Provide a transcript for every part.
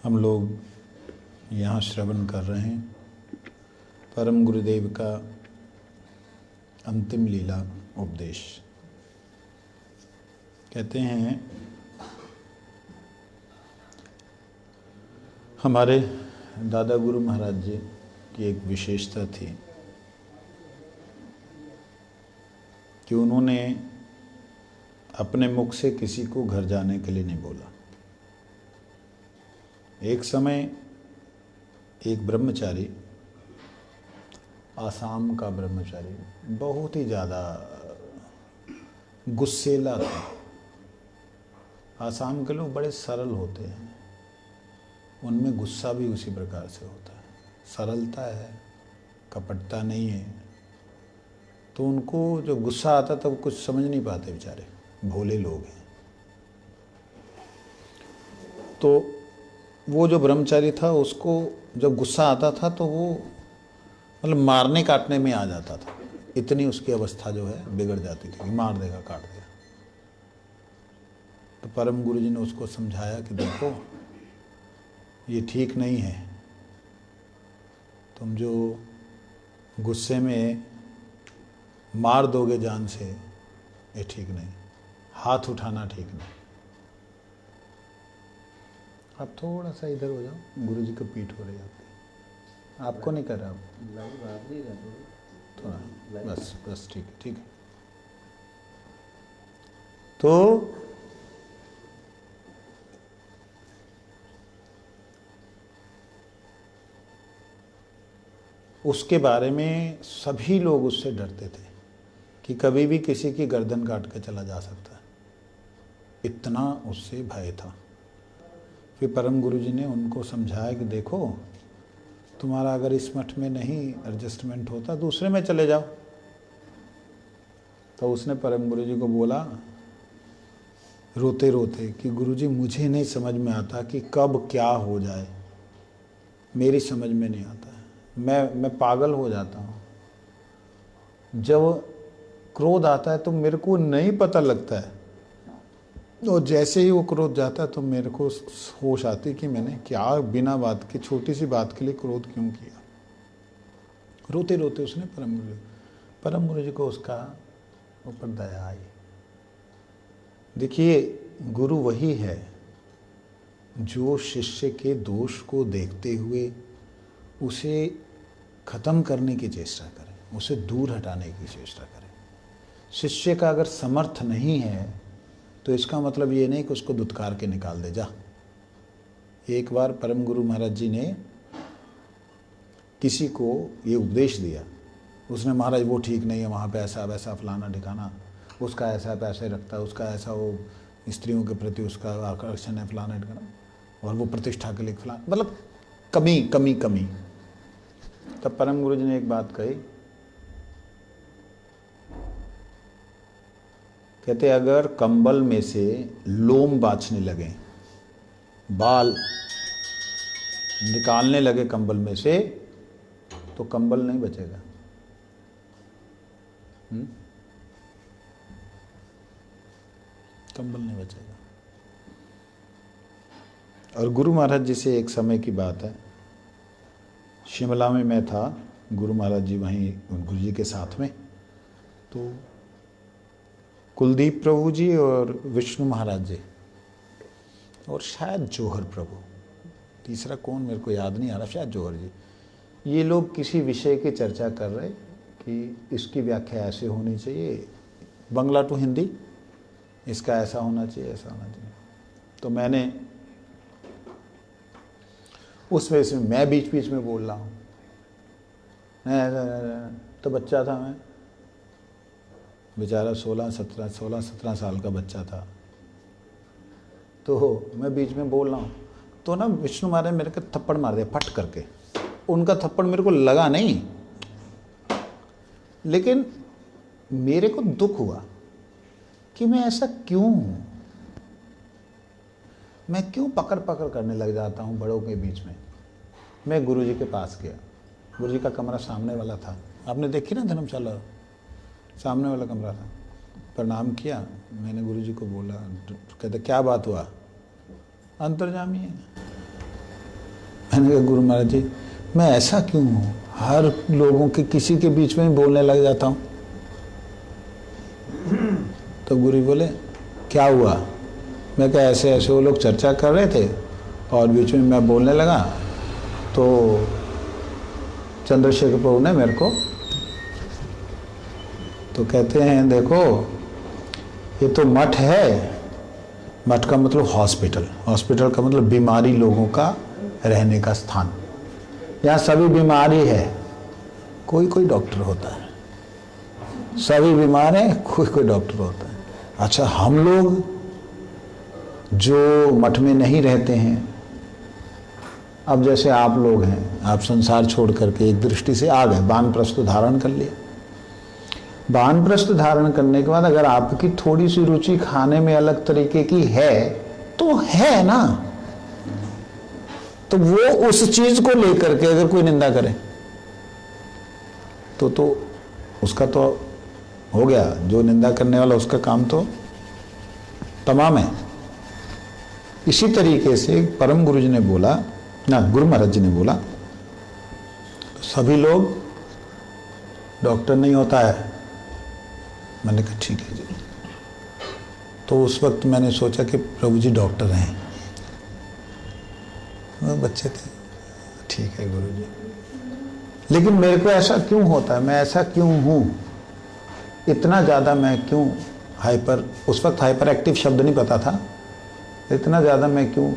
हम लोग यहाँ श्रवण कर रहे हैं परम गुरुदेव का अंतिम लीला उपदेश। कहते हैं हमारे दादा गुरु महाराज जी की एक विशेषता थी कि उन्होंने अपने मुख से किसी को घर जाने के लिए नहीं बोला। एक समय एक ब्रह्मचारी, आसाम का ब्रह्मचारी, बहुत ही ज़्यादा गुस्सेला था। आसाम के लोग बड़े सरल होते हैं, उनमें गुस्सा भी उसी प्रकार से होता है, सरलता है, कपटता नहीं है। तो उनको जो गुस्सा आता था वो कुछ समझ नहीं पाते, बेचारे भोले लोग हैं। तो वो जो ब्रह्मचारी था उसको जब गुस्सा आता था तो वो मतलब मारने काटने में आ जाता था। इतनी उसकी अवस्था जो है बिगड़ जाती थी कि मार देगा, काट देगा। तो परम गुरु जी ने उसको समझाया कि देखो ये ठीक नहीं है, तुम जो गुस्से में मार दोगे जान से, ये ठीक नहीं, हाथ उठाना ठीक नहीं। आप थोड़ा सा इधर हो जाओ, गुरु जी को पीठ हो रही है आपको नहीं कर रहा, थोड़ा बस ठीक है, ठीक है। तो उसके बारे में सभी लोग उससे डरते थे कि कभी भी किसी की गर्दन काट के चला जा सकता है, इतना उससे भय था। फिर परम गुरु जी ने उनको समझाया कि देखो तुम्हारा अगर इस मठ में नहीं एडजस्टमेंट होता दूसरे में चले जाओ। तो उसने परम गुरु जी को बोला रोते रोते कि गुरु जी मुझे नहीं समझ में आता कि कब क्या हो जाए, मेरी समझ में नहीं आता है, मैं पागल हो जाता हूँ। जब क्रोध आता है तो मेरे को नहीं पता लगता है, और जैसे ही वो क्रोध जाता है तो मेरे को होश आती कि मैंने क्या बिना बात के, छोटी सी बात के लिए क्रोध क्यों किया। रोते रोते उसने परम गुरु जी को उसका ऊपर दया आई। देखिए गुरु वही है जो शिष्य के दोष को देखते हुए उसे खत्म करने की चेष्टा करे, उसे दूर हटाने की चेष्टा करे। शिष्य का अगर समर्थ नहीं है तो इसका मतलब ये नहीं कि उसको दुत्कार के निकाल दे जा। एक बार परम गुरु महाराज जी ने किसी को ये उपदेश दिया, उसने महाराज वो ठीक नहीं है, वहाँ पे ऐसा वैसा फलाना ठिकाना, उसका ऐसा पैसे रखता है, उसका ऐसा वो स्त्रियों के प्रति उसका आकर्षण है, फलाना ठिकाना, और वो प्रतिष्ठा के लिए फलाना, मतलब कमी कमी कमी। तब परम गुरु जी ने एक बात कही, कहते अगर कंबल में से लोम बाँचने लगे, बाल निकालने लगे कंबल में से, तो कंबल नहीं बचेगा। कंबल नहीं बचेगा। और गुरु महाराज जी से एक समय की बात है, शिमला में मैं था, गुरु महाराज जी वहीं गुरु जी के साथ में, तो कुलदीप प्रभु जी और विष्णु महाराज जी और शायद जौहर प्रभु, तीसरा कौन मेरे को याद नहीं आ रहा, शायद जौहर जी, ये लोग किसी विषय की चर्चा कर रहे कि इसकी व्याख्या ऐसे होनी चाहिए, बंगला टू हिंदी, इसका ऐसा होना चाहिए, ऐसा होना चाहिए। तो मैंने उस वजह से मैं बीच बीच में बोल रहा हूँ, तो बच्चा था मैं, बेचारा 16-17 साल का बच्चा था, तो मैं बीच में बोल रहा हूँ, तो ना विष्णु महाराज मेरे को थप्पड़ मार दिया फट करके। उनका थप्पड़ मेरे को लगा नहीं, लेकिन मेरे को दुख हुआ कि मैं ऐसा क्यों हूँ, मैं क्यों पकड़ पकड़ करने लग जाता हूँ बड़ों के बीच में। मैं गुरु जी के पास गया, गुरु जी का कमरा सामने वाला था, आपने देखी ना धर्मशाला, सामने वाला कमरा था। प्रणाम किया, मैंने गुरु जी को बोला, कहते क्या बात हुआ, अंतर्जामी है। कहने लगे गुरु महाराज जी मैं ऐसा क्यों हूँ, हर लोगों के किसी के बीच में ही बोलने लग जाता हूँ। तो गुरु जी बोले क्या हुआ? मैं कहा ऐसे ऐसे वो लोग चर्चा कर रहे थे और बीच में मैं बोलने लगा तो चंद्रशेखर प्रभु ने मेरे को, तो कहते हैं देखो ये तो मठ है, मठ का मतलब हॉस्पिटल, हॉस्पिटल का मतलब बीमारी लोगों का रहने का स्थान। यहाँ सभी बीमारी है, कोई कोई डॉक्टर होता है, सभी बीमार हैं, कोई कोई डॉक्टर होता है। अच्छा हम लोग जो मठ में नहीं रहते हैं, अब जैसे आप लोग हैं, आप संसार छोड़ करके एक दृष्टि से आ गए, वानप्रस्थ धारण कर लिया। वानप्रस्थ धारण करने के बाद अगर आपकी थोड़ी सी रुचि खाने में अलग तरीके की है तो है ना, तो वो उस चीज को लेकर के अगर कोई निंदा करे तो उसका तो हो गया, जो निंदा करने वाला उसका काम तो तमाम है। इसी तरीके से परम गुरु जी ने बोला ना, गुरु महाराज जी ने बोला सभी लोग डॉक्टर नहीं होता है। मैंने कहा ठीक है जी। तो उस वक्त मैंने सोचा कि प्रभु जी डॉक्टर हैं, वो बच्चे थे, ठीक है गुरु जी, लेकिन मेरे को ऐसा क्यों होता है, मैं ऐसा क्यों हूँ, इतना ज़्यादा मैं क्यों हाइपर, उस वक्त हाइपर एक्टिव शब्द नहीं पता था, इतना ज़्यादा मैं क्यों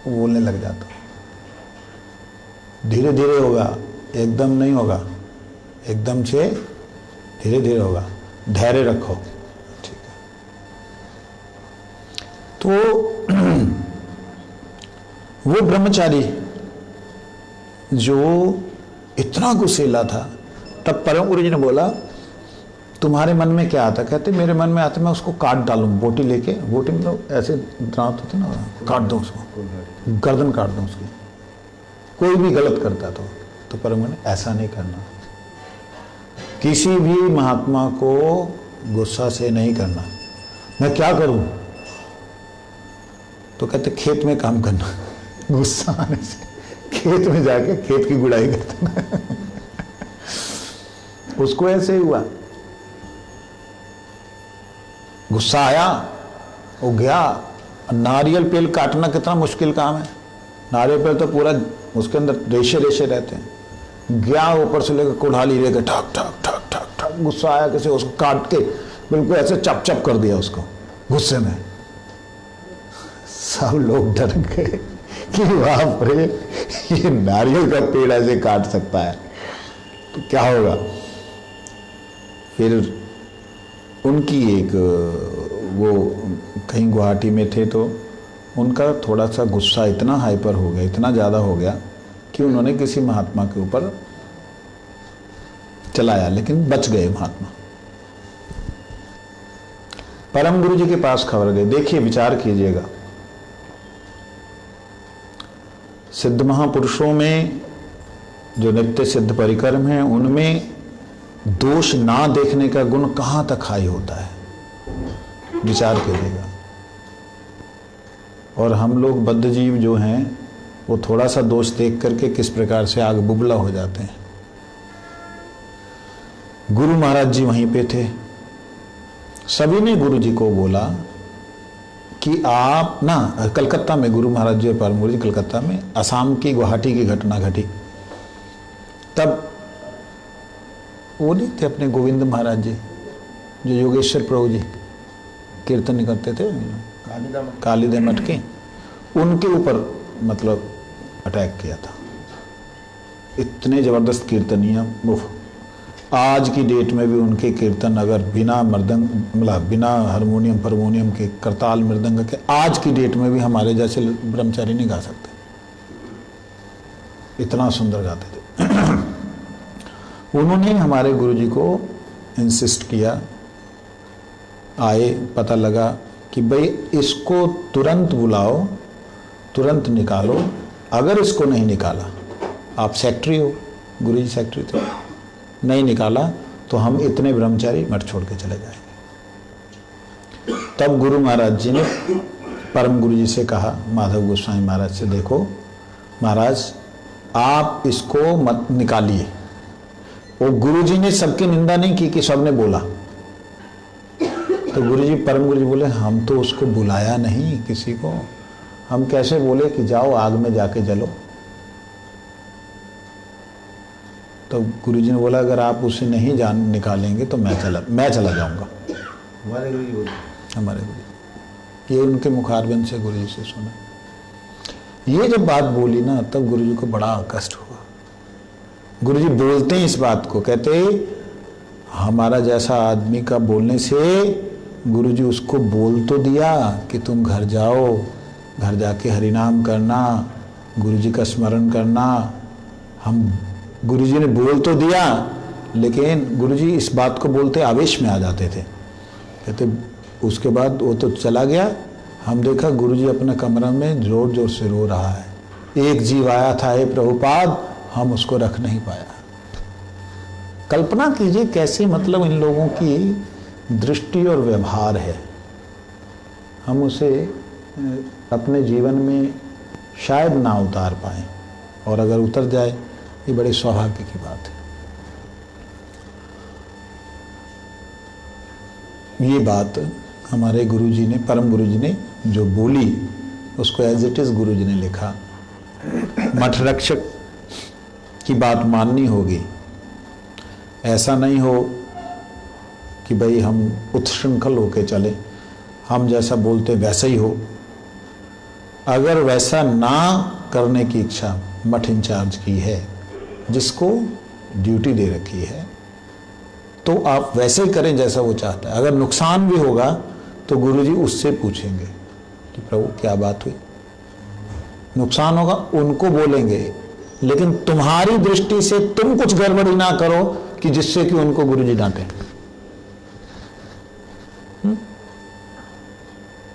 बोलने लग जाता हूँ। धीरे धीरे होगा, एकदम नहीं होगा, एकदम से धीरे धीरे होगा, धैर्य रखो, ठीक है। तो वो ब्रह्मचारी जो इतना गुस्सेला था, तब परम गुरु जी ने बोला तुम्हारे मन में क्या आता? कहते मेरे मन में आता मैं उसको काट डालूं, बोटी लेके, बोटी मतलब ऐसे दांत होते ना, काट दूं उसको, गर्दन काट दूं उसकी, कोई भी गलत करता तो परम गुरु ने ऐसा नहीं करना, किसी भी महात्मा को गुस्सा से नहीं करना। मैं क्या करूं? तो कहते खेत में काम करना, गुस्सा आने से खेत में जाके खेत की गुड़ाई करना। उसको ऐसे ही हुआ, गुस्सा आया, वो गया। नारियल पेड़ काटना कितना मुश्किल काम है, नारियल पेड़ तो पूरा उसके अंदर रेशे रेशे रहते हैं। गया ऊपर से लेकर कुल्हाड़ी लेकर ठक ठक ठक ठक ठक, गुस्सा आया कैसे, उसको काट के बिल्कुल ऐसे चप चप कर दिया उसको गुस्से में। सब लोग डर गए कि बाप रे, ये नारियल का पेड़ ऐसे काट सकता है तो क्या होगा। फिर उनकी एक, वो कहीं गुवाहाटी में थे तो उनका थोड़ा सा गुस्सा इतना हाइपर हो गया, इतना ज़्यादा हो गया कि उन्होंने किसी महात्मा के ऊपर चलाया, लेकिन बच गए महात्मा। परम गुरु जी के पास खबर गए। देखिए, विचार कीजिएगा, सिद्ध महापुरुषों में जो नित्य सिद्ध परिक्रम हैं, उनमें दोष ना देखने का गुण कहां तक हाई होता है, विचार कीजिएगा। और हम लोग बद्ध जीव जो हैं, वो थोड़ा सा दोष देख करके किस प्रकार से आग बुबला हो जाते हैं। गुरु महाराज जी वहीं पे थे। सभी ने गुरु जी को बोला कि आप ना, कलकत्ता में गुरु महाराज जी और परम गुरु जी कलकत्ता में, असम की गुवाहाटी की घटना घटी। तब वो नहीं थे अपने गोविंद महाराज जी, जो योगेश्वर प्रभु जी कीर्तन करते थे कालीदे मठ के, उनके ऊपर मतलब अटैक किया था। इतने जबरदस्त कीर्तनिया, आज की डेट में भी उनके कीर्तन अगर बिना मृदंग, मतलब बिना हारमोनियम के, करताल मृदंग के, आज की डेट में भी हमारे जैसे ब्रह्मचारी नहीं गा सकते, इतना सुंदर गाते थे। उन्होंने हमारे गुरुजी को इंसिस्ट किया, आए, पता लगा कि भाई इसको तुरंत बुलाओ, तुरंत निकालो, अगर इसको नहीं निकाला, आप सेक्रेटरी हो, गुरुजी सेक्रेटरी थे, नहीं निकाला तो हम इतने ब्रह्मचारी मठ छोड़ के चले जाएंगे। तब गुरु महाराज जी ने परम गुरु जी से कहा, माधव गोस्वामी महाराज से, देखो महाराज आप इसको मत निकालिए। वो गुरुजी ने सबकी निंदा नहीं की कि सबने बोला। तो गुरुजी, परम गुरुजी बोले हम तो उसको बुलाया नहीं किसी को, हम कैसे बोले कि जाओ आग में जाके जलो। तो गुरुजी ने बोला अगर आप उसे नहीं जान निकालेंगे तो मैं चला जाऊंगा। हमारे गुरुजी बोले, हमारे गुरुजी, ये उनके मुखारबिंद से गुरुजी से सुना। ये जब बात बोली ना तब गुरुजी को बड़ा कष्ट हुआ। गुरुजी बोलते हैं इस बात को, कहते हमारा जैसा आदमी का बोलने से गुरुजी उसको बोल तो दिया कि तुम घर जाओ, घर जाके हरिनाम करना, गुरुजी का स्मरण करना। हम गुरुजी ने बोल तो दिया, लेकिन गुरुजी इस बात को बोलते आवेश में आ जाते थे। कहते उसके बाद वो तो चला गया, हम देखा गुरुजी अपने कमरा में जोर जोर से रो रहा है। एक जीव आया था हे प्रभुपाद, हम उसको रख नहीं पाया। कल्पना कीजिए कैसे मतलब इन लोगों की दृष्टि और व्यवहार है। हम उसे अपने जीवन में शायद ना उतार पाए, और अगर उतर जाए ये बड़े सौभाग्य की बात है। ये बात हमारे गुरुजी ने, परम गुरुजी ने जो बोली उसको एज इट इज गुरुजी ने लिखा। मठ रक्षक की बात माननी होगी। ऐसा नहीं हो कि भाई हम उत्श्रृंखल होके चले, हम जैसा बोलते वैसा ही हो। अगर वैसा ना करने की इच्छा मठ इंचार्ज की है, जिसको ड्यूटी दे रखी है, तो आप वैसे ही करें जैसा वो चाहता है। अगर नुकसान भी होगा तो गुरुजी उससे पूछेंगे कि प्रभु क्या बात हुई। नुकसान होगा उनको बोलेंगे, लेकिन तुम्हारी दृष्टि से तुम कुछ गड़बड़ी ना करो कि जिससे कि उनको गुरुजी डांटे।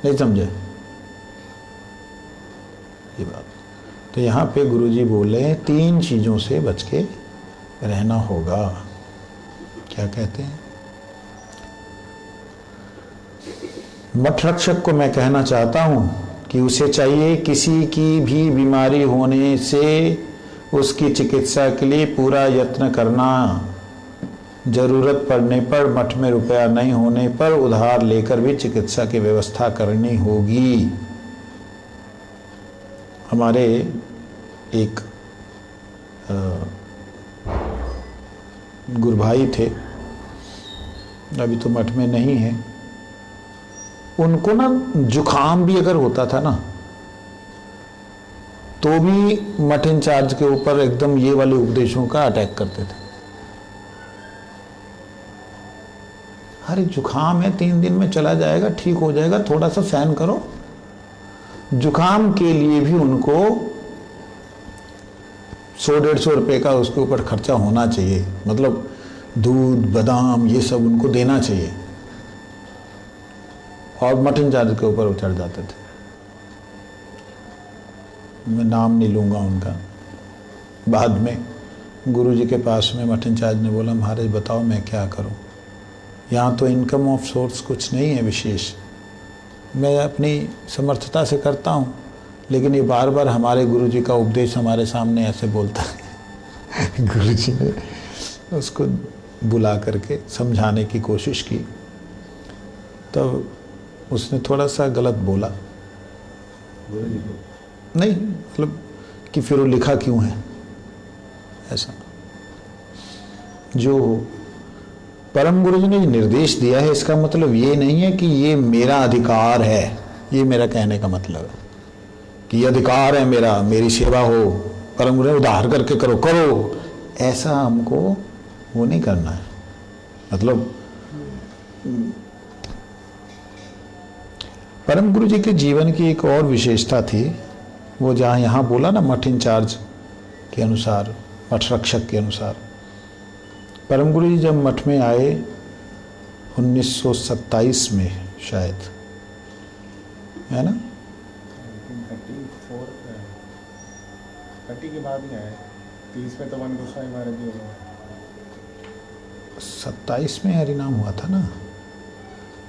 नहीं समझे ये बात? तो यहां पे गुरुजी बोले 3 चीजों से बच के रहना होगा। क्या कहते हैं? मठ रक्षक को मैं कहना चाहता हूं कि उसे चाहिए किसी की भी बीमारी होने से उसकी चिकित्सा के लिए पूरा यत्न करना। जरूरत पड़ने पर मठ में रुपया नहीं होने पर उधार लेकर भी चिकित्सा की व्यवस्था करनी होगी। हमारे एक गुरुभाई थे, अभी तो मठ में नहीं है। उनको ना जुखाम भी अगर होता था ना तो भी मठ इंचार्ज के ऊपर एकदम ये वाले उपदेशों का अटैक करते थे। अरे जुखाम है, 3 दिन में चला जाएगा, ठीक हो जाएगा, थोड़ा सा सहन करो। जुखाम के लिए भी उनको 100-150 रुपए का उसके ऊपर खर्चा होना चाहिए। मतलब दूध, बादाम ये सब उनको देना चाहिए, और मठ इंचार्ज के ऊपर चढ़ जाते थे। मैं नाम नहीं लूंगा उनका। बाद में गुरुजी के पास में मठ इंचार्ज ने बोला महाराज बताओ मैं क्या करूं, यहाँ तो इनकम ऑफ सोर्स कुछ नहीं है विशेष, मैं अपनी समर्थता से करता हूँ, लेकिन ये बार बार हमारे गुरुजी का उपदेश हमारे सामने ऐसे बोलता है। गुरुजी ने उसको बुला करके समझाने की कोशिश की, तब उसने थोड़ा सा गलत बोला। गुरुजी को नहीं, मतलब कि फिर वो लिखा क्यों है ऐसा। जो परम गुरुजी ने निर्देश दिया है इसका मतलब ये नहीं है कि ये मेरा अधिकार है। ये मेरा कहने का मतलब है कि ये अधिकार है मेरा, मेरी सेवा हो, परम गुरु ने उधार करके करो करो, ऐसा हमको वो नहीं करना है। मतलब परम गुरुजी के जीवन की एक और विशेषता थी, वो जहाँ यहाँ बोला ना मठ इंचार्ज के अनुसार, मठ रक्षक के अनुसार, परम गुरुजी जब मठ में आए 1927 में शायद, है ना, 30 के बाद ही आए, 30 में तो वन गोसाई महाराज जी हो गए। 27 में हरिनाम हुआ था ना,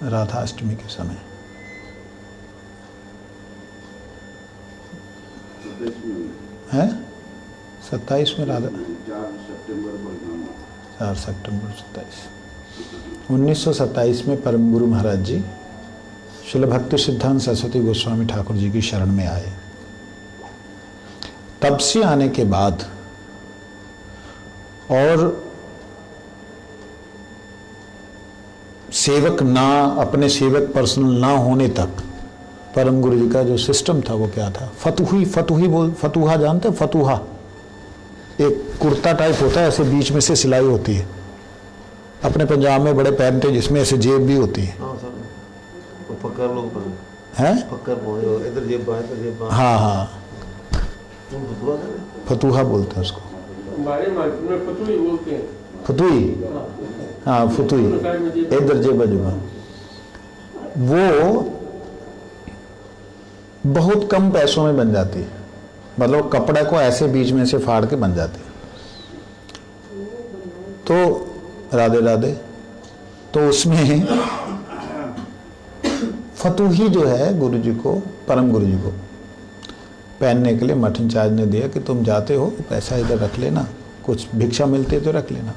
राधाष्टमी के समय। है 27 में राधा 4 4 सितंबर सितंबर 27 1927 में परम गुरु महाराज जी श्रील भक्ति सिद्धांत सरस्वती गोस्वामी ठाकुर जी की शरण में आए। तब से आने के बाद और सेवक ना, अपने सेवक पर्सनल ना होने तक परम गुरु जी का जो सिस्टम था वो क्या था, फतुहा जानते हैं? फतुहा एक कुर्ता टाइप होता है, ऐसे बीच में से सिलाई होती है, अपने पंजाब में बड़े पहनते, जिसमें ऐसे जेब भी होती है। हाँ सर, वो फक्कर लोग पहनते हैं? फक्कर पहने, इधर जेब बाएं इधर जेब बाएं। हाँ हाँ, तुम फतुहा कर रहे हो? फतुहा बोलते हैं उसको, हमारे मार्केट में फतुही बोलते हैं। फतुई, हाँ फतुई, इधर जेब बाजूबा। वो बहुत कम पैसों में बन जाती है, मतलब कपड़े को ऐसे बीच में से फाड़ के बन जाती है। तो राधे राधे, तो उसमें फतुही जो है गुरु जी को, परम गुरु जी को पहनने के लिए मठ इंचार्ज ने दिया कि तुम जाते हो पैसा इधर रख लेना, कुछ भिक्षा मिलती है तो रख लेना।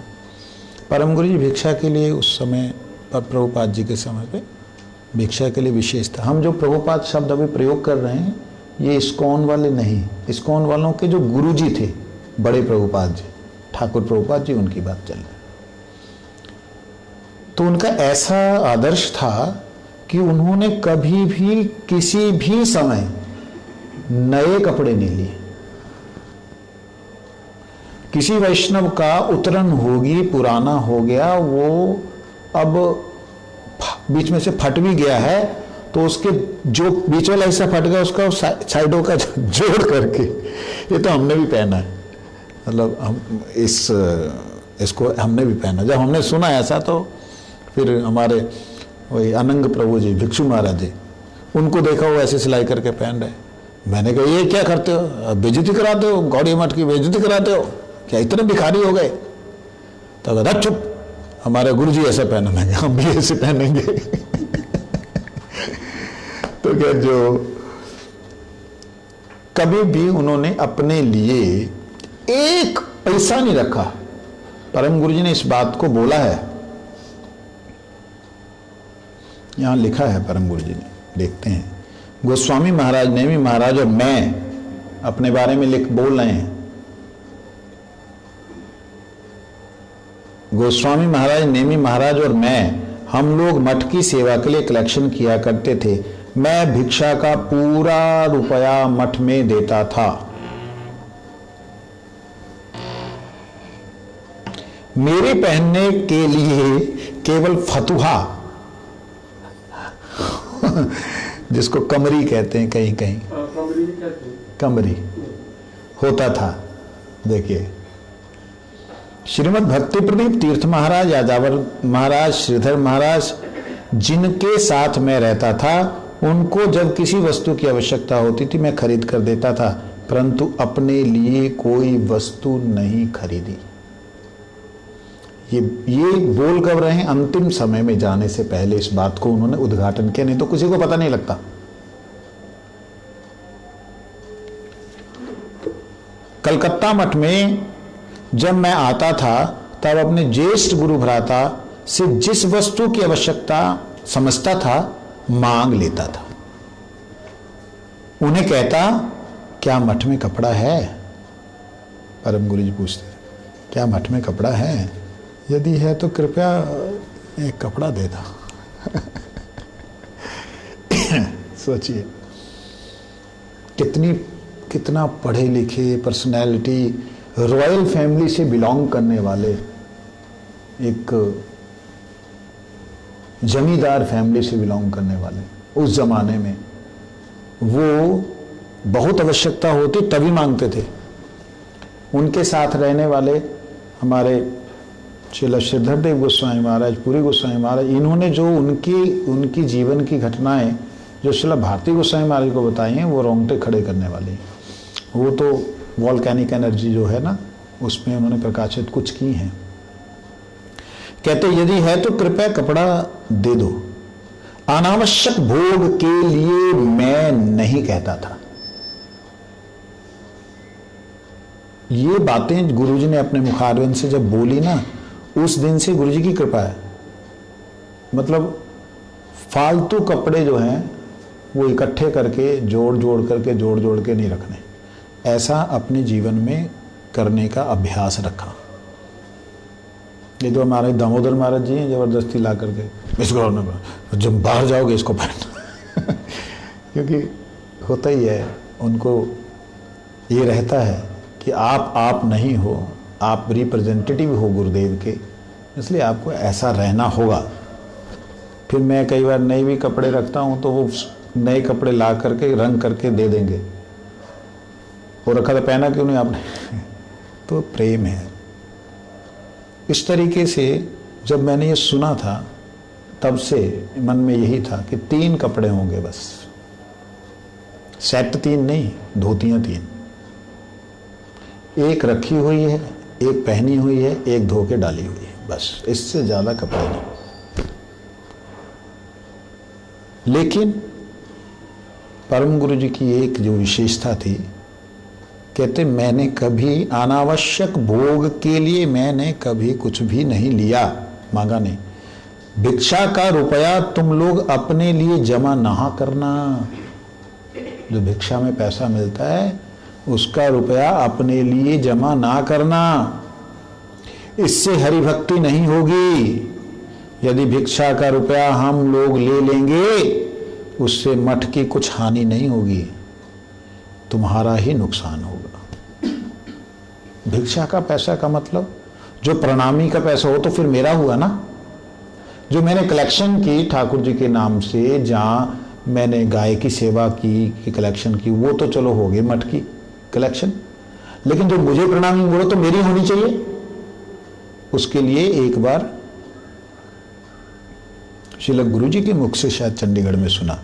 परम गुरु जी भिक्षा के लिए उस समय पर प्रभुपाद जी के समय पे भिक्षा के लिए विशेष था। हम जो प्रभुपाद शब्द अभी प्रयोग कर रहे हैं ये इस्कॉन वाले नहीं, इस्कॉन वालों के जो गुरु जी थे बड़े प्रभुपाद जी, ठाकुर प्रभुपाद जी, उनकी बात चल रही। तो उनका ऐसा आदर्श था कि उन्होंने कभी भी किसी भी समय नए कपड़े नहीं लिए। किसी वैष्णव का उतरन होगी, पुराना हो गया, वो अब बीच में से फट भी गया है, तो उसके जो बीच वाला हिस्सा फट गया उसका साइडों का जोड़ करके, ये तो हमने भी पहना है, मतलब हम इसको हमने भी पहना। जब हमने सुना ऐसा तो फिर हमारे वही अनंग प्रभु जी, भिक्षु महाराज जी, उनको देखा वो ऐसे सिलाई करके पहन रहे। मैंने कहा ये क्या करते हो, बेइज्जती कराते हो, गौड़ी मठ की बेइज्जती कराते हो क्या, इतने भिखारी हो गए? तो कहता चुप, हमारे गुरु जी ऐसा पहनेंगे, हम भी ऐसे पहनेंगे। तो क्या, जो कभी भी उन्होंने अपने लिए एक पैसा नहीं रखा। परम गुरु जी ने इस बात को बोला है, यहां लिखा है परम गुरु जी ने, देखते हैं। गोस्वामी महाराज, नेमी महाराज और मैं अपने बारे में बोल रहे हैं। गोस्वामी महाराज, नेमी महाराज और मैं, हम लोग मठ की सेवा के लिए कलेक्शन किया करते थे। मैं भिक्षा का पूरा रुपया मठ में देता था। मेरे पहनने के लिए केवल फतुहा जिसको कमरी कहते हैं कहीं कहीं, कमरी होता था। देखिए, श्रीमद् भक्ति प्रदीप तीर्थ महाराज, याजावर महाराज, श्रीधर महाराज, जिनके साथ मैं रहता था, उनको जब किसी वस्तु की आवश्यकता होती थी मैं खरीद कर देता था, परंतु अपने लिए कोई वस्तु नहीं खरीदी। ये बोल कब रहे हैं? अंतिम समय में जाने से पहले इस बात को उन्होंने उद्घाटन किया, नहीं तो किसी को पता नहीं लगता। कलकत्ता मठ में जब मैं आता था तब अपने ज्येष्ठ गुरु भ्राता से जिस वस्तु की आवश्यकता समझता था मांग लेता था। उन्हें कहता, क्या मठ में कपड़ा है? परम गुरु जी पूछते, क्या मठ में कपड़ा है? यदि है तो कृपया एक कपड़ा दे दो। सोचिए, कितना पढ़े लिखे पर्सनैलिटी, रॉयल फैमिली से बिलोंग करने वाले, एक जमींदार फैमिली से बिलोंग करने वाले, उस जमाने में वो बहुत आवश्यकता होती तभी मांगते थे। उनके साथ रहने वाले हमारे श्रील श्रीधर देव गोस्वामी महाराज, पूरी गोस्वामी महाराज, इन्होंने जो उनकी जीवन की घटनाएं जो श्रील भारती गोस्वामी महाराज को बताई हैं, वो रोंगटे खड़े करने वाली। वो तो वॉल्केनिक एनर्जी जो है ना, उसमें उन्होंने प्रकाशित कुछ की हैं। कहते, यदि है तो कृपया कपड़ा दे दो। अनावश्यक भोग के लिए मैं नहीं कहता था। ये बातें गुरुजी ने अपने मुखारविंद से जब बोली ना, उस दिन से गुरुजी की कृपा है। मतलब फालतू कपड़े जो हैं वो इकट्ठे करके जोड़ जोड़ के नहीं रखने, ऐसा अपने जीवन में करने का अभ्यास रखा। ये तो हमारे दामोदर महाराज जी हैं, जबरदस्ती ला करके इसको जब बाहर जाओगे इसको पहन क्योंकि होता ही है, उनको ये रहता है कि आप नहीं हो, आप रिप्रेजेंटेटिव हो गुरुदेव के, इसलिए आपको ऐसा रहना होगा। फिर मैं कई बार नए भी कपड़े रखता हूँ तो वो नए कपड़े ला करके रंग करके दे देंगे, वो रखा था पहना क्यों नहीं आपने तो प्रेम है। इस तरीके से जब मैंने ये सुना था तब से मन में यही था कि 3 कपड़े होंगे बस, सेट 3 नहीं, धोतियां 3, एक रखी हुई है, एक पहनी हुई है, एक धो के डाली हुई है, बस इससे ज्यादा कपड़े नहीं। लेकिन परम गुरु जी की एक जो विशेषता थी, कहते मैंने कभी अनावश्यक भोग के लिए मैंने कभी कुछ भी नहीं लिया, मांगा नहीं। भिक्षा का रुपया तुम लोग अपने लिए जमा ना करना, जो भिक्षा में पैसा मिलता है उसका रुपया अपने लिए जमा ना करना, इससे हरि भक्ति नहीं होगी। यदि भिक्षा का रुपया हम लोग ले लेंगे उससे मठ की कुछ हानि नहीं होगी, तुम्हारा ही नुकसान होगा। भिक्षा का पैसा का मतलब जो प्रणामी का पैसा हो तो फिर मेरा हुआ ना, जो मैंने कलेक्शन की ठाकुर जी के नाम से, जहां मैंने गाय की सेवा की कलेक्शन की, वो तो चलो हो गए मठ की कलेक्शन, लेकिन जो मुझे प्रणामी बोलो तो मेरी होनी चाहिए। उसके लिए एक बार श्रील गुरु जी के मुख से शायद चंडीगढ़ में सुना,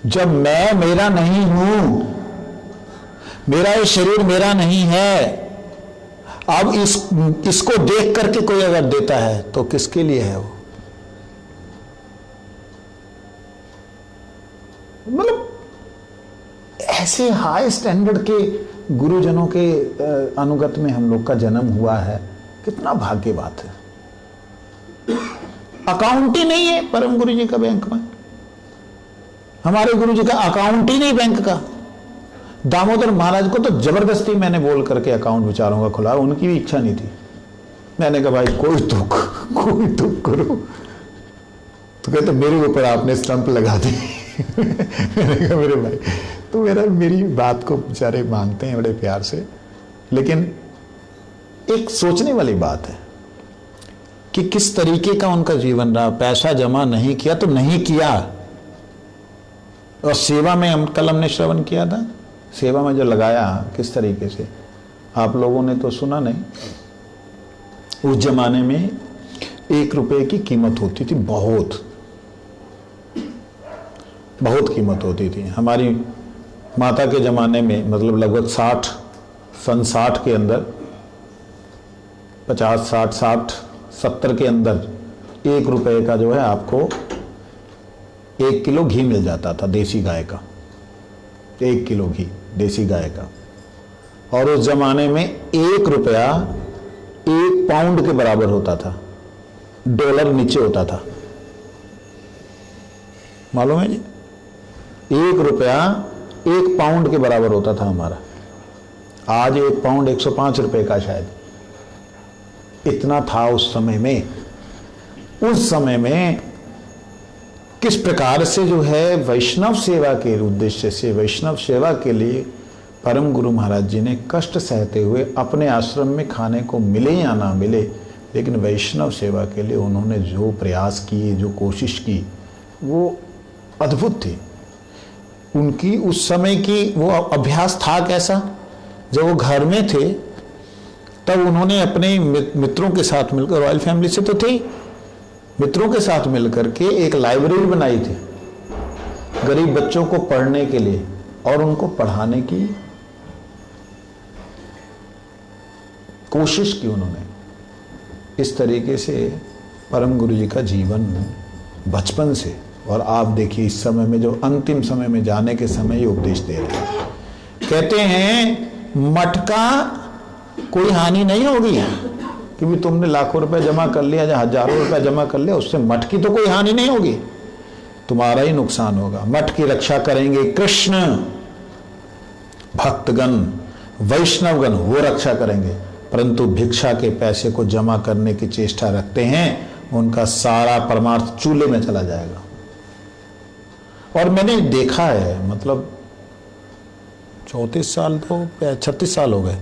जब मैं मेरा नहीं हूं, मेरा ये शरीर मेरा नहीं है, अब इसको देख करके कोई अगर देता है तो किसके लिए है वो? मतलब ऐसे हाई स्टैंडर्ड के गुरुजनों के अनुगत में हम लोग का जन्म हुआ है, कितना भाग्य बात है। अकाउंट ही नहीं है परम गुरु जी का बैंक में, हमारे गुरु जी का अकाउंट ही नहीं बैंक का। दामोदर महाराज को तो जबरदस्ती मैंने बोल करके अकाउंट बेचारों का खुला, उनकी भी इच्छा नहीं थी। मैंने कहा भाई कोई दुख करो, तो कहते मेरे ऊपर आपने स्टंप लगा दी मैंने कहा मेरे भाई तो मेरी बात को बेचारे मानते हैं बड़े प्यार से, लेकिन एक सोचने वाली बात है कि किस तरीके का उनका जीवन रहा। पैसा जमा नहीं किया तो नहीं किया, और सेवा में कल हमने श्रवण किया था, सेवा में जो लगाया किस तरीके से, आप लोगों ने तो सुना नहीं। उस जमाने में 1 रुपए की कीमत होती थी, बहुत कीमत होती थी। हमारी माता के ज़माने में मतलब लगभग 60 के अंदर 50, 60, 70 के अंदर 1 रुपए का जो है आपको 1 किलो घी मिल जाता था देसी गाय का, 1 किलो घी देसी गाय का। और उस जमाने में 1 रुपया 1 पाउंड के बराबर होता था, डॉलर नीचे होता था, मालूम है जी? 1 रुपया 1 पाउंड के बराबर होता था हमारा। आज 1 पाउंड 105 रुपए का शायद, इतना था उस समय में। उस समय में किस प्रकार से जो है वैष्णव सेवा के उद्देश्य से, वैष्णव सेवा के लिए परम गुरु महाराज जी ने कष्ट सहते हुए अपने आश्रम में खाने को मिले या ना मिले, लेकिन वैष्णव सेवा के लिए उन्होंने जो प्रयास किए, जो कोशिश की, वो अद्भुत थी। उनकी उस समय की वो अभ्यास था कैसा, जब वो घर में थे तब उन्होंने अपने मित्रों के साथ मिलकर, रॉयल फैमिली से तो थे, मित्रों के साथ मिलकर के एक लाइब्रेरी बनाई थी गरीब बच्चों को पढ़ने के लिए, और उनको पढ़ाने की कोशिश की उन्होंने। इस तरीके से परम गुरु जी का जीवन बचपन से, और आप देखिए इस समय में जो अंतिम समय में जाने के समय ये उपदेश दे रहे हैं। कहते हैं मठ का कोई हानि नहीं होगी कि भी तुमने लाखों रुपए जमा कर लिया या हजारों रुपए जमा कर लिया, उससे मठ की तो कोई हानि नहीं होगी, तुम्हारा ही नुकसान होगा। मठ की रक्षा करेंगे कृष्ण, भक्तगण वैष्णवगण वो रक्षा करेंगे, परंतु भिक्षा के पैसे को जमा करने की चेष्टा रखते हैं, उनका सारा परमार्थ चूल्हे में चला जाएगा। और मैंने देखा है, मतलब 34 साल तो 36 साल हो गए,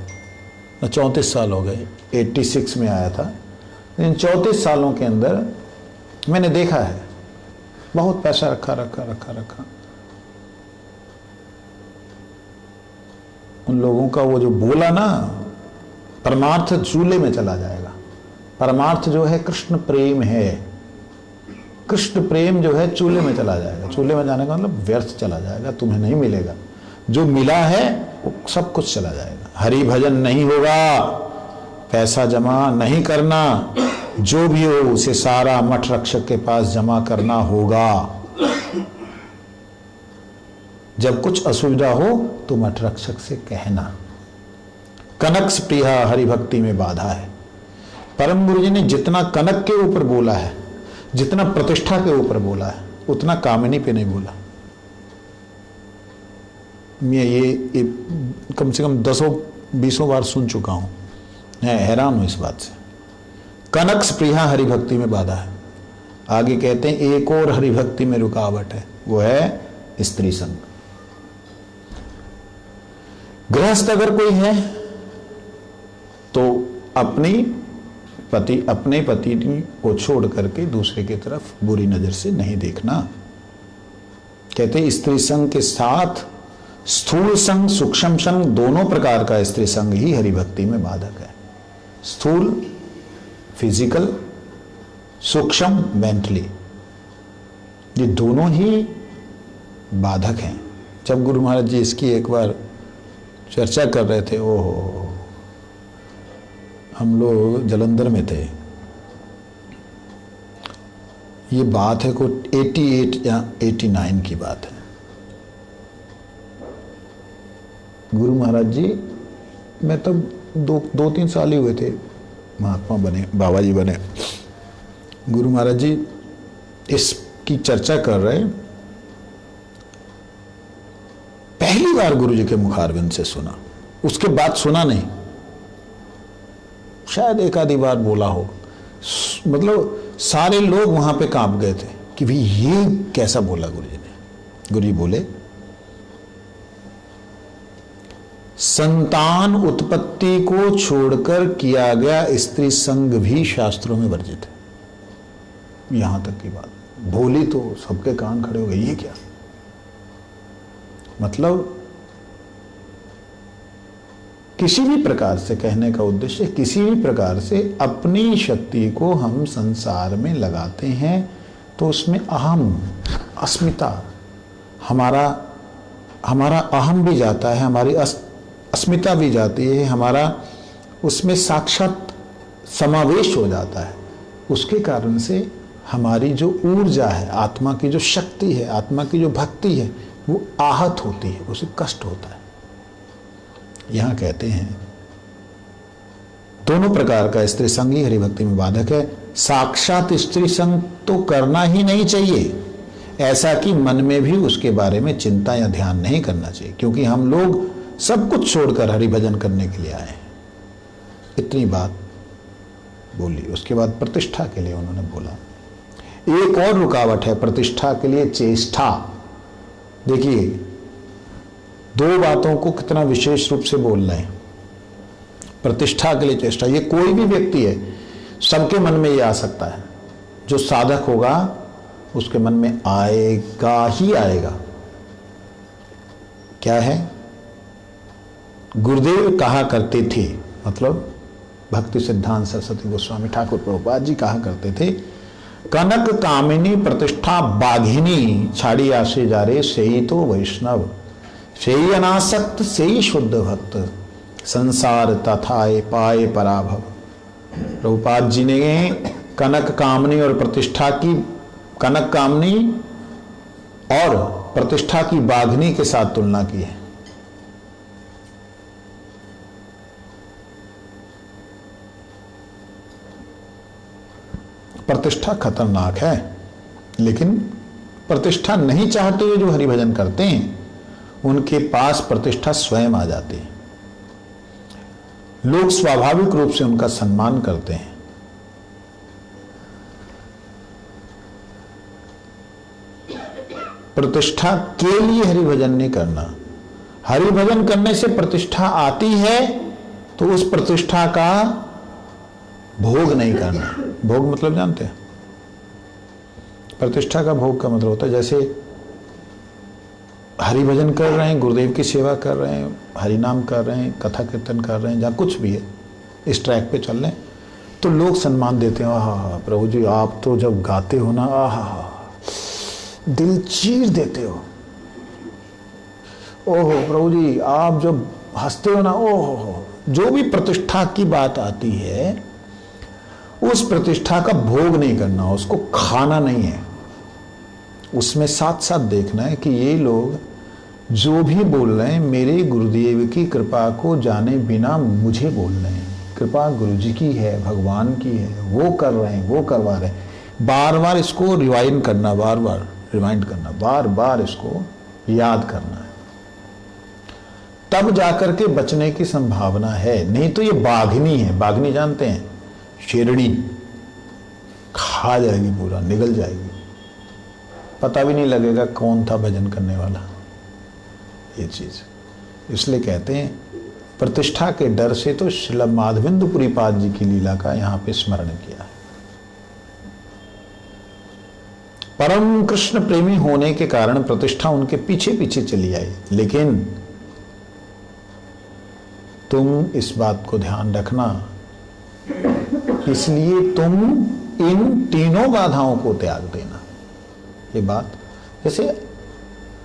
34 साल हो गए, 86 में आया था। इन 34 सालों के अंदर मैंने देखा है बहुत पैसा रखा रखा रखा रखा। उन लोगों का वो जो बोला ना, परमार्थ चूल्हे में चला जाएगा। परमार्थ जो है कृष्ण प्रेम है, कृष्ण प्रेम जो है चूल्हे में चला जाएगा। चूल्हे में जाने का मतलब व्यर्थ चला जाएगा, तुम्हें नहीं मिलेगा। जो मिला है वो सब कुछ चला जाएगा। हरि भजन नहीं होगा, पैसा जमा नहीं करना, जो भी हो उसे सारा मठ रक्षक के पास जमा करना होगा। जब कुछ असुविधा हो तो मठ रक्षक से कहना। कनक स्प्रिया हरि भक्ति में बाधा है। परम गुरु जी ने जितना कनक के ऊपर बोला है, जितना प्रतिष्ठा के ऊपर बोला है, उतना कामिनी पे नहीं बोला। मैं ये कम से कम 10-20 बार सुन चुका हूं, मैं हैरान हूं इस बात से। कनक स्प्रिया हरि भक्ति में बाधा है। आगे कहते हैं एक और हरि भक्ति में रुकावट है, वो है स्त्री संग। गृहस्थ अगर कोई है तो अपने पति को छोड़ करके दूसरे की तरफ बुरी नजर से नहीं देखना। कहते स्त्री संग के साथ स्थूल संग, सूक्ष्म संग, दोनों प्रकार का स्त्री संग ही हरि भक्ति में बाधक है। स्थूल फिजिकल, सूक्ष्म मेंटली, ये दोनों ही बाधक हैं। जब गुरु महाराज जी इसकी एक बार चर्चा कर रहे थे, ओहो, हम लोग जलंधर में थे, ये बात है कोई 88 या 89 की बात है। गुरु महाराज जी, मैं तब 2-3 साल ही हुए थे महात्मा बने, बाबा जी बने। गुरु महाराज जी इसकी चर्चा कर रहे, पहली बार गुरु जी के मुखारविंद से सुना, उसके बाद सुना नहीं। शायद एक आधी बार बोला हो, मतलब सारे लोग वहां पे कांप गए थे कि भाई ये कैसा बोला गुरु जी ने। गुरु जी बोले संतान उत्पत्ति को छोड़कर किया गया स्त्री संग भी शास्त्रों में वर्जित है। यहां तक की बात बोली तो सबके कान खड़े हो गए, ये क्या मतलब। किसी भी प्रकार से कहने का उद्देश्य, किसी भी प्रकार से अपनी शक्ति को हम संसार में लगाते हैं तो उसमें अहम, अस्मिता, हमारा अहम भी जाता है, हमारी अस्मिता भी जाती है, हमारा उसमें साक्षात समावेश हो जाता है। उसके कारण से हमारी जो ऊर्जा है, आत्मा की जो शक्ति है, आत्मा की जो भक्ति है, वो आहत होती है, उसे कष्ट होता है। यहां कहते हैं दोनों प्रकार का स्त्री संग ही हरिभक्ति में बाधक है। साक्षात स्त्री संग तो करना ही नहीं चाहिए, ऐसा कि मन में भी उसके बारे में चिंता या ध्यान नहीं करना चाहिए, क्योंकि हम लोग सब कुछ छोड़कर हरि भजन करने के लिए आए। इतनी बात बोली। उसके बाद प्रतिष्ठा के लिए उन्होंने बोला एक और रुकावट है प्रतिष्ठा के लिए, चेष्टा। देखिए दो बातों को कितना विशेष रूप से बोल रहे हैं। प्रतिष्ठा के लिए चेष्टा, ये कोई भी व्यक्ति है, सबके मन में ये आ सकता है। जो साधक होगा उसके मन में आएगा ही आएगा। क्या है? गुरुदेव कहा करते थे, मतलब भक्ति सिद्धांत सरस्वती गोस्वामी ठाकुर प्रभुपाद जी कहा करते थे, कनक कामिनी प्रतिष्ठा बाघिनी छाड़ी आसे जा रे, से ही तो वैष्णव, से ही अनासक्त, से ही शुद्ध भक्त, संसार तथाए पाए पराभव। प्रभुपाद जी ने कनक कामनी और प्रतिष्ठा की, कनक कामनी और प्रतिष्ठा की बाघनी के साथ तुलना की है। प्रतिष्ठा खतरनाक है, लेकिन प्रतिष्ठा नहीं चाहते हुए जो हरिभजन करते हैं उनके पास प्रतिष्ठा स्वयं आ जाती है। लोग स्वाभाविक रूप से उनका सम्मान करते हैं। प्रतिष्ठा के लिए हरिभजन नहीं करना। हरिभजन करने से प्रतिष्ठा आती है तो उस प्रतिष्ठा का भोग नहीं करना। भोग मतलब जानते हैं? प्रतिष्ठा का भोग का मतलब होता है जैसे हरिभजन कर रहे हैं, गुरुदेव की सेवा कर रहे हैं, हरि नाम कर रहे हैं, कथा कीर्तन कर रहे हैं, जहाँ कुछ भी है इस ट्रैक पे चल रहे हैं, तो लोग सम्मान देते हैं। आहा प्रभु जी, आप तो जब गाते हो ना, आहा दिल चीर देते हो। ओहो प्रभु जी, आप जब हंसते हो ना, ओहो। जो भी प्रतिष्ठा की बात आती है उस प्रतिष्ठा का भोग नहीं करना, उसको खाना नहीं है। उसमें साथ साथ देखना है कि ये लोग जो भी बोल रहे हैं मेरे गुरुदेव की कृपा को जाने बिना मुझे बोल रहे हैं। कृपा गुरु जी की है, भगवान की है, वो कर रहे हैं, वो करवा रहे हैं। बार बार इसको रिवाइंड करना, बार बार रिमाइंड करना, बार बार इसको याद करना है, तब जाकर के बचने की संभावना है। नहीं तो ये बाघनी है। बाघनी जानते हैं? शेरनी खा जाएगी, पूरा निगल जाएगी, पता भी नहीं लगेगा कौन था भजन करने वाला। ये चीज इसलिए कहते हैं प्रतिष्ठा के डर से तो श्रील माधवेंद्र पाद जी की लीला का यहां पे स्मरण किया है। परम कृष्ण प्रेमी होने के कारण प्रतिष्ठा उनके पीछे पीछे चली आई। लेकिन तुम इस बात को ध्यान रखना, इसलिए तुम इन तीनों बाधाओं को त्याग देना। ये बात जैसे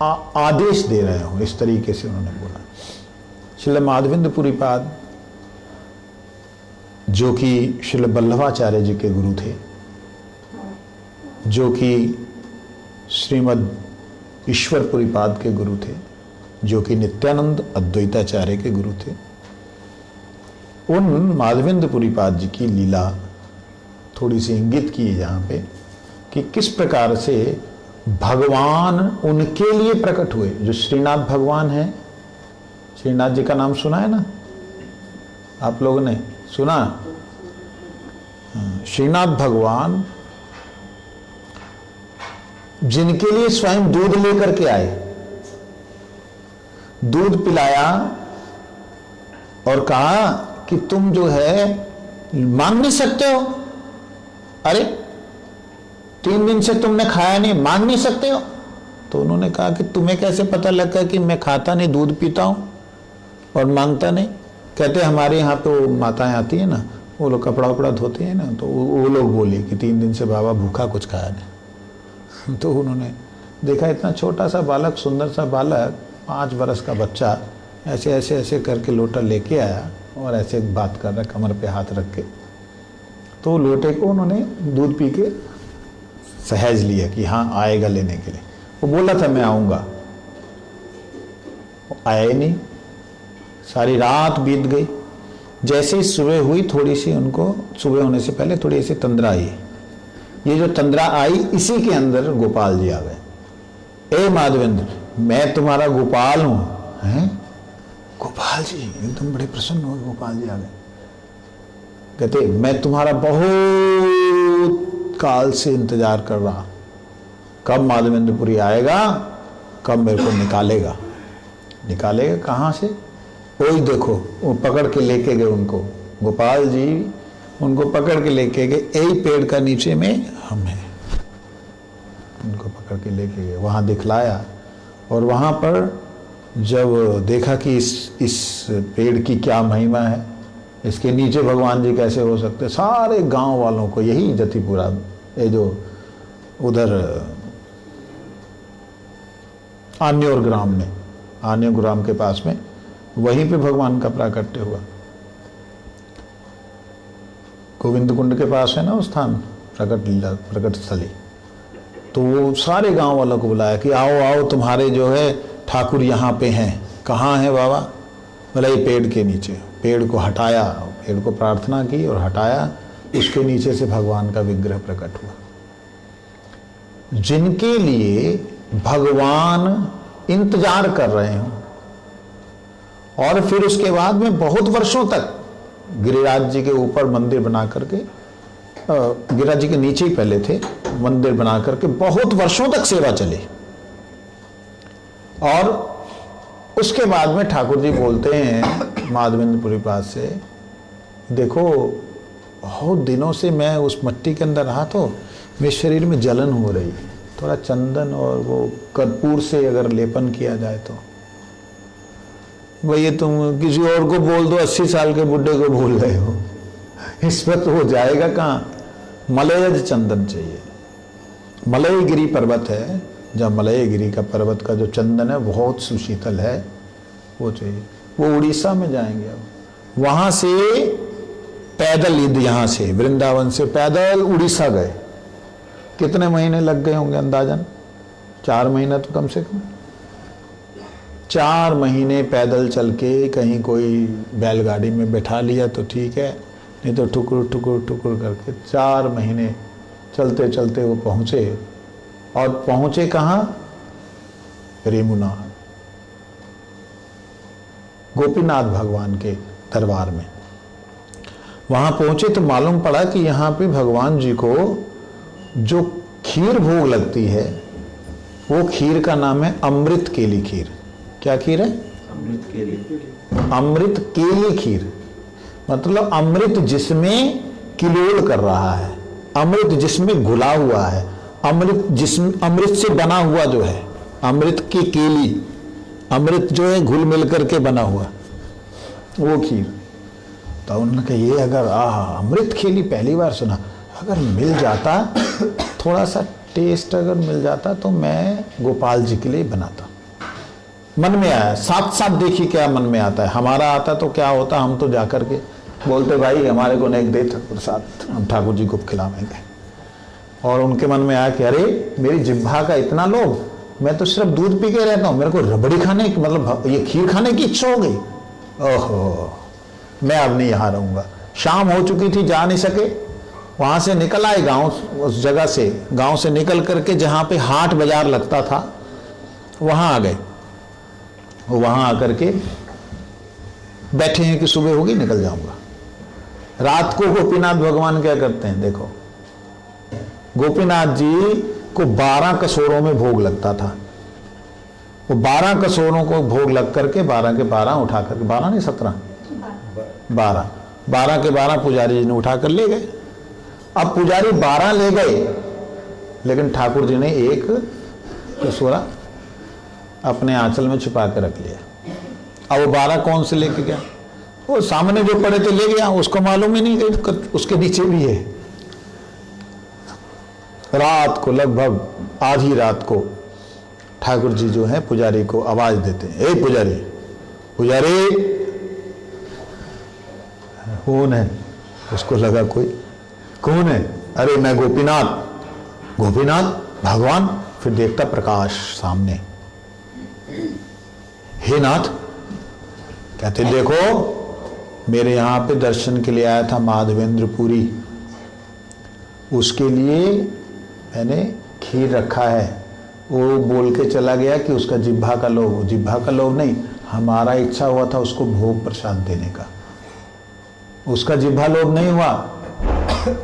आदेश दे रहे हो, इस तरीके से उन्होंने बोला। श्रील माधवेंद्र पाद जो कि श्रील वल्लभाचार्य जी के गुरु थे, जो कि श्रीमद ईश्वरपुरी पाद के गुरु थे, जो कि नित्यानंद अद्वैताचार्य के गुरु थे, उन माधवेंद्र पाद जी की लीला थोड़ी सी इंगित की है जहाँ पे कि किस प्रकार से भगवान उनके लिए प्रकट हुए। जो श्रीनाथ भगवान है, श्रीनाथ जी का नाम सुना है ना आप लोगों ने? सुना? श्रीनाथ भगवान जिनके लिए स्वयं दूध लेकर के आए, दूध पिलाया और कहा कि तुम जो है मांग नहीं सकते हो। अरे 3 दिन से तुमने खाया नहीं, मांग नहीं सकते हो? तो उन्होंने कहा कि तुम्हें कैसे पता लगा कि मैं खाता नहीं, दूध पीता हूं और मांगता नहीं? कहते हमारे यहाँ पे वो माताएं आती है ना, वो लोग कपड़ा वपड़ा धोती है ना, तो वो लोग बोले कि 3 दिन से बाबा भूखा कुछ खाया नहीं। तो उन्होंने देखा इतना छोटा सा बालक, सुंदर सा बालक, 5 बरस का बच्चा ऐसे ऐसे ऐसे करके लोटा लेके आया और ऐसे बात कर रहा, कमर पे हाथ रख के। तो लोटे को उन्होंने दूध पी के सहज लिया कि हाँ आएगा लेने के लिए। वो बोला था मैं आऊँगा, आया ही नहीं। सारी रात बीत गई। जैसे ही सुबह हुई, थोड़ी सी उनको सुबह होने से पहले थोड़ी सी तंद्रा आई। ये जो तंद्रा आई, इसी के अंदर गोपाल जी आ गए। ए माधवेंद्र, मैं तुम्हारा गोपाल हूं। हैं? गोपाल जी एकदम बड़े प्रसन्न हो। गोपाल जी आ गए, कहते मैं तुम्हारा बहुत काल से इंतजार कर रहा, कब माधवेंद्रपुरी आएगा, कब मेरे को निकालेगा। निकालेगा कहाँ से? वही देखो, वो पकड़ के लेके गए उनको। गोपाल जी उनको पकड़ के लेके गए, यही पेड़ का नीचे में हम हैं। उनको पकड़ के लेके गए, वहाँ दिखलाया। और वहाँ पर जब देखा कि इस पेड़ की क्या महिमा है, इसके नीचे भगवान जी कैसे हो सकते, सारे गांव वालों को, यही जतिपुरा, ये जो उधर आन्योर ग्राम में, आन्योर ग्राम के पास में, वहीं पे भगवान का प्राकट्य हुआ। गोविंद कुंड के पास है ना वो स्थान, प्रकट लीला, प्रकट स्थली। तो वो सारे गांव वालों को बुलाया कि आओ आओ, तुम्हारे जो है ठाकुर यहाँ पे हैं। कहाँ है बाबा? बोला ये पेड़ के नीचे। पेड़ को हटाया, पेड़ को प्रार्थना की और हटाया, उसके नीचे से भगवान का विग्रह प्रकट हुआ। जिनके लिए भगवान इंतजार कर रहे हो, और फिर उसके बाद में बहुत वर्षों तक गिरिराज जी के ऊपर मंदिर बना करके, गिरिराज जी के नीचे ही पहले थे मंदिर बना करके, बहुत वर्षों तक सेवा चली। और उसके बाद में ठाकुर जी बोलते हैं माधवेंद्रपुरी पास से, देखो बहुत दिनों से मैं उस मट्टी के अंदर रहा तो मेरे शरीर में जलन हो रही है, थोड़ा चंदन और वो कर्पूर से अगर लेपन किया जाए तो। भैया तुम किसी और को बोल दो, 80 साल के बुढ़े को भूल गए हो, इस वक्त वो जाएगा कहाँ? मलयज चंदन चाहिए। मलयगिरी पर्वत है, जब मलयगिरी का पर्वत का जो चंदन है बहुत सुशीतल है, वो चाहिए। वो उड़ीसा में जाएंगे, अब वहां से पैदल, यहां से वृंदावन से पैदल उड़ीसा गए। कितने महीने लग गए होंगे अंदाजन? 4 महीना तो कम से कम। 4 महीने पैदल चल के, कहीं कोई बैलगाड़ी में बैठा लिया तो ठीक है, नहीं तो ठुकुर ठुकुर ठुकुर करके 4 महीने चलते चलते वो पहुंचे। और पहुंचे कहाँ? रेमुनाथ, गोपीनाथ भगवान के दरबार में। वहां पहुंचे तो मालूम पड़ा कि यहाँ पे भगवान जी को जो खीर भोग लगती है, वो खीर का नाम है अमृत केली खीर। क्या खीर है? अमृत केली। अमृत केली खीर, मतलब अमृत जिसमें किलोल कर रहा है, अमृत जिसमें घुला हुआ है, अमृत से बना हुआ जो है, अमृत की केली, अमृत जो है घुल मिल करके बना हुआ, वो खीर। तो उन्होंने कहा ये अगर अमृत केली पहली बार सुना, अगर मिल जाता थोड़ा सा टेस्ट अगर मिल जाता तो मैं गोपाल जी के लिए बनाता। मन में आया, साथ साथ देखिए क्या मन में आता है। हमारा आता तो क्या होता, हम तो जाकर के बोलते भाई हमारे को नहीं दे प्रसाद, हम ठाकुर जी को खिलावेंगे। और उनके मन में आया कि अरे मेरी जिह्वा का इतना लोभ, मैं तो सिर्फ दूध पी के रहता हूँ, मेरे को रबड़ी खाने की, मतलब ये खीर खाने की इच्छा हो गई। ओहो, मैं अब नहीं यहाँ रहूँगा। शाम हो चुकी थी, जा नहीं सके। वहाँ से निकल आए गाँव, उस जगह से, गाँव से निकल करके जहाँ पे हाट बाजार लगता था वहाँ आ गए। वहाँ आकर के बैठे हैं कि सुबह होगी निकल जाऊंगा। रात को गोपीनाथ भगवान क्या करते हैं, देखो गोपीनाथ जी को 12 कसोरों में भोग लगता था। वो 12 कसोरों को भोग लग करके 12 के 12 उठा करके, 12 नहीं 17, 12 के 12 पुजारी जी ने उठा कर ले गए। अब पुजारी 12 ले गए, लेकिन ठाकुर जी ने एक कसोरा अपने आंचल में छुपा के रख लिया। अब वो 12 कौन से लेके गया? वो सामने जो पड़े थे ले गया, उसको मालूम ही नहीं कि उसके नीचे भी है। रात को लगभग आधी रात को ठाकुर जी जो है पुजारी को आवाज देते हैं, ए पुजारी, पुजारी कौन है? उसको लगा कोई, कौन है? अरे मैं गोपीनाथ। गोपीनाथ भगवान? फिर देखता प्रकाश सामने। हे नाथ, कहते देखो मेरे यहाँ पे दर्शन के लिए आया था माधवेंद्रपुरी, उसके लिए मैंने खीर रखा है। वो बोल के चला गया कि उसका जिह्वा का लोभ, जिह्वा का लोभ नहीं, हमारा इच्छा हुआ था उसको भोग प्रसाद देने का, उसका जिह्वा लोभ नहीं हुआ।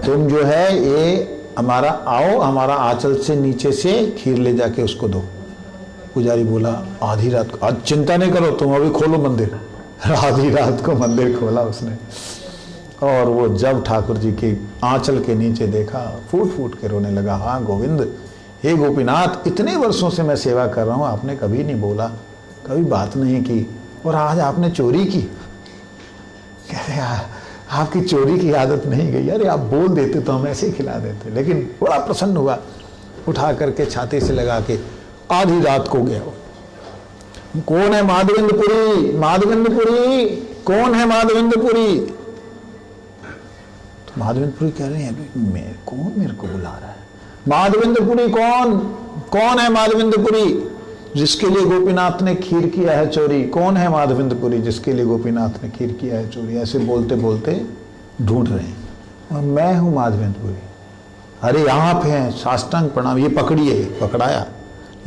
तुम जो है ये हमारा आओ, हमारा आंचल से नीचे से खीर ले जाके उसको दो। पुजारी बोला आधी रात को, आज चिंता नहीं करो तुम, अभी खोलो मंदिर। आधी रात को मंदिर खोला उसने, और वो जब ठाकुर जी के आंचल के नीचे देखा, फूट फूट के रोने लगा। हाँ गोविंद, हे गोपीनाथ, इतने वर्षों से मैं सेवा कर रहा हूँ, आपने कभी नहीं बोला, कभी बात नहीं की, और आज आपने चोरी की। कह रहे आपकी चोरी की आदत नहीं गई, अरे आप बोल देते तो हम ऐसे ही खिला देते। लेकिन बड़ा प्रसन्न हुआ, उठा करके छाती से लगा के आधी रात को गया। कौन है माधवेंद्रपुरी? माधवेंद्रपुरी कौन है? माधवेंद्रपुरी। तो माधवेंद्रपुरी कह रहे हैं मैं कौन, मेरे को बुला रहा है? माधवेंद्रपुरी कौन? कौन है माधवेंद्रपुरी जिसके लिए गोपीनाथ ने खीर किया है चोरी? कौन है माधवेंद्रपुरी जिसके लिए गोपीनाथ ने खीर किया है चोरी? ऐसे बोलते बोलते ढूंढ रहे हैं। और मैं हूँ माधवेंद्रपुरी। अरे आप हैं, साष्टांग प्रणाम, ये पकड़िए। पकड़ाया।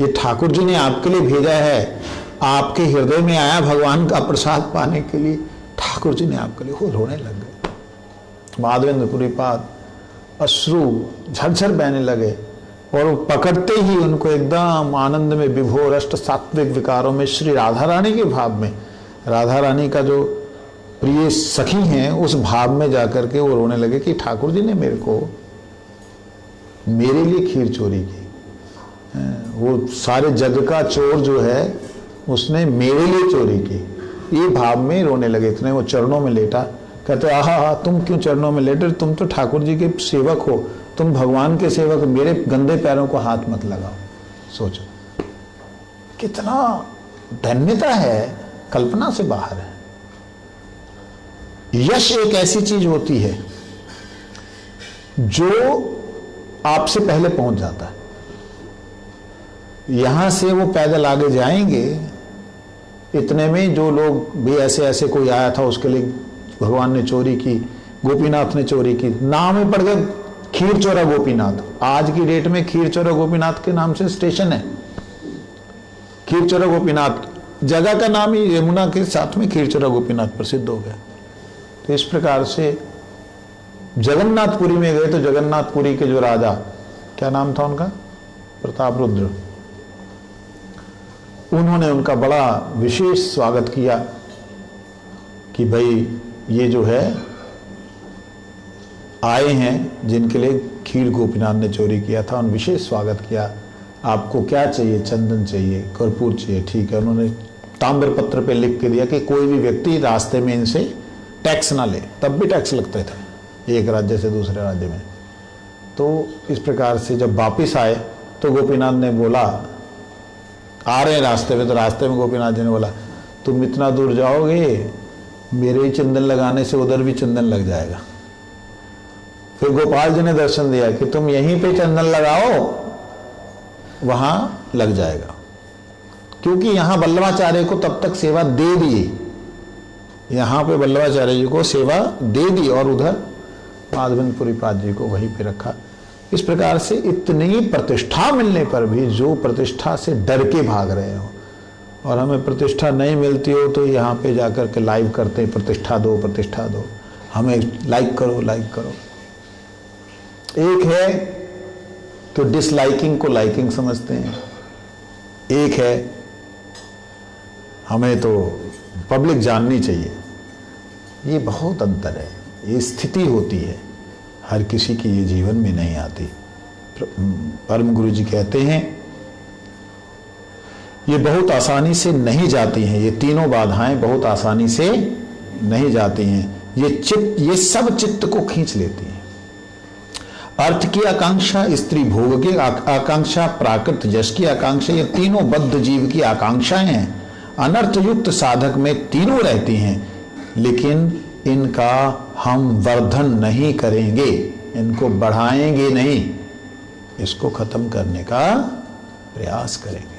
ये ठाकुर जी ने आपके लिए भेजा है, आपके हृदय में आया भगवान का प्रसाद पाने के लिए, ठाकुर जी ने आपके लिए। वो रोने लग गए। माधवेंद्रपुरी पाद अश्रु झरझर बहने लगे और वो पकड़ते ही उनको एकदम आनंद में विभोर अष्ट सात्विक विकारों में श्री राधा रानी के भाव में, राधा रानी का जो प्रिय सखी हैं उस भाव में जाकर के वो रोने लगे कि ठाकुर जी ने मेरे लिए खीर चोरी की। वो सारे जग का चोर जो है उसने मेरे लिए चोरी की, ये भाव में रोने लगे। इतने वो चरणों में लेटा, कहते आहा तुम क्यों चरणों में लेटे, तुम तो ठाकुर जी के सेवक हो, तुम भगवान के सेवक, मेरे गंदे पैरों को हाथ मत लगाओ। सोचो कितना धन्यता है, कल्पना से बाहर है। यश एक ऐसी चीज होती है जो आपसे पहले पहुंच जाता है। यहां से वो पैदल आगे जाएंगे, इतने में जो लोग भी ऐसे कोई आया था उसके लिए भगवान ने चोरी की, गोपीनाथ ने चोरी की, नाम में पड़ गए खीर चोरा गोपीनाथ। आज की डेट में खीर चोरा गोपीनाथ के नाम से स्टेशन है। खीर चोरा गोपीनाथ जगह का नाम ही यमुना के साथ में खीर चोरा गोपीनाथ प्रसिद्ध हो गया। तो इस प्रकार से जगन्नाथपुरी में गए तो जगन्नाथपुरी के जो राजा, क्या नाम था उनका, प्रताप रुद्र, उन्होंने उनका बड़ा विशेष स्वागत किया कि भाई ये जो है आए हैं जिनके लिए खीर गोपीनाथ ने चोरी किया था, उन विशेष स्वागत किया। आपको क्या चाहिए, चंदन चाहिए, कर्पूर चाहिए, ठीक है। उन्होंने ताम्र पत्र पे लिख के दिया कि कोई भी व्यक्ति रास्ते में इनसे टैक्स ना ले, तब भी टैक्स लगते थे एक राज्य से दूसरे राज्य में। तो इस प्रकार से जब वापिस आए तो गोपीनाथ ने बोला, आ रहे हैं रास्ते में, तो रास्ते में गोपीनाथ जी ने बोला तुम इतना दूर जाओगे, मेरे ही चंदन लगाने से उधर भी चंदन लग जाएगा। फिर गोपाल जी ने दर्शन दिया कि तुम यहीं पे चंदन लगाओ, वहां लग जाएगा, क्योंकि यहां वल्लभाचार्य को तब तक सेवा दे दी, यहां पे वल्लभाचार्य जी को सेवा दे दी और उधर माधवेंद्रपुरी पाद जी को वहीं पे रखा। इस प्रकार से इतनी प्रतिष्ठा मिलने पर भी जो प्रतिष्ठा से डर के भाग रहे हो, और हमें प्रतिष्ठा नहीं मिलती हो तो यहाँ पे जाकर के लाइव करते हैं, प्रतिष्ठा दो प्रतिष्ठा दो, हमें लाइक करो लाइक करो। एक है तो डिसलाइकिंग को लाइकिंग समझते हैं, एक है हमें तो पब्लिक जाननी चाहिए। ये बहुत अंतर है, ये स्थिति होती है, हर किसी की ये जीवन में नहीं आती। परम गुरु जी कहते हैं ये बहुत आसानी से नहीं जाती हैं, ये तीनों बाधाएं बहुत आसानी से नहीं जाती हैं, ये सब चित्त को खींच लेती हैं। अर्थ की आकांक्षा, स्त्री भोग की आकांक्षा, प्राकृत यश की आकांक्षा, ये तीनों बद्ध जीव की आकांक्षाएं हैं। अनर्थ युक्त साधक में तीनों रहती हैं, लेकिन इनका हम वर्धन नहीं करेंगे, इनको बढ़ाएंगे नहीं, इसको खत्म करने का प्रयास करेंगे।